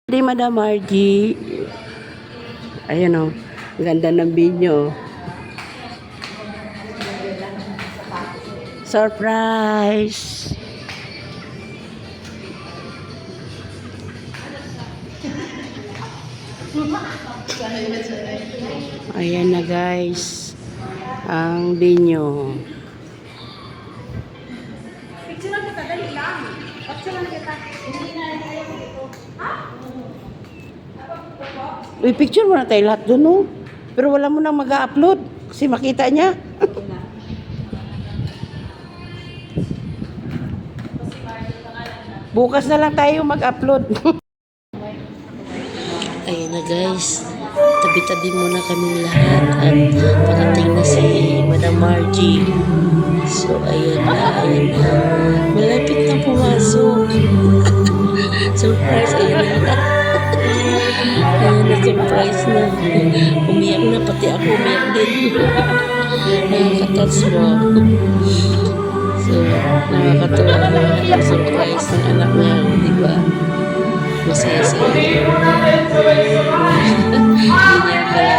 Di Madam Margie. Ayan o. Ganda ng video. Surprise! Ayan na guys. Ang binyo. Picture lang kita, dali lang. Picture lang kita. Uy, picture mo na tayo lahat dun, no? Pero wala mo nang mag-upload kasi makita niya. Bukas na lang tayo mag-upload. Ayun na guys. Tabi-tabi muna kami lahat at parating na si Madam Margie. So, ayan na, ayan na. Malapit na pumasok. Surprise, ayan na. Ayan na, surprise na. Umiyak na, pati ako umiyak din. Nakaka-touch mo. So, nakakatuwa na surprise ng anak niya, di ba? Masaya-saya. Hindi niya pala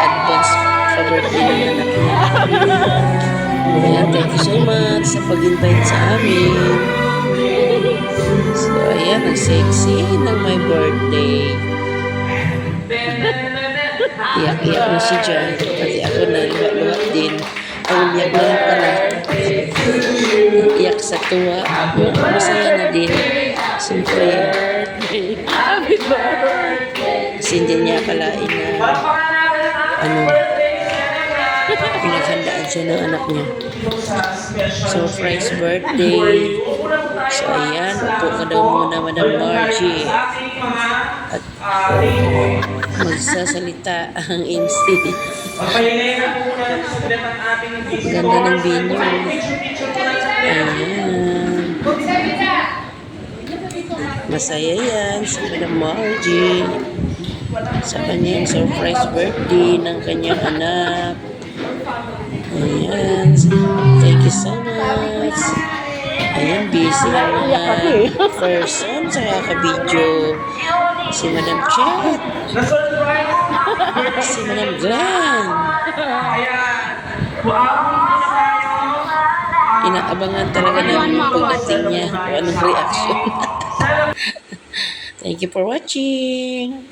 advance sa birthday ng anak niya. Ayan, thank you so much sa pag-invite sa amin. So, ayan, ang sexy ng my birthday. Iyak-iyak na si Jan. Pati ako na luwat din. Ang iyak na lang pala. Iyak sa tuwa. Masaya na din. Siyempre, kasi hindi niya akalain na pinaghandaan siya ng anak niya. Surprise birthday. So, ayan. Upo ka daw muna, Madam Margie. At magsasalita ang MC. Ganda ng venue. Ayan. Masaya yan si Madam Margie sa kanyang surprise birthday ng kanyang anak. Ayan. Thank you so much. Ayan, busy ang mga person sa kaka-video. Si Madam Chat. Si Madam Glenn. Inaabangan talaga namin yung pagdating niya kung anong reaction. Thank you for watching.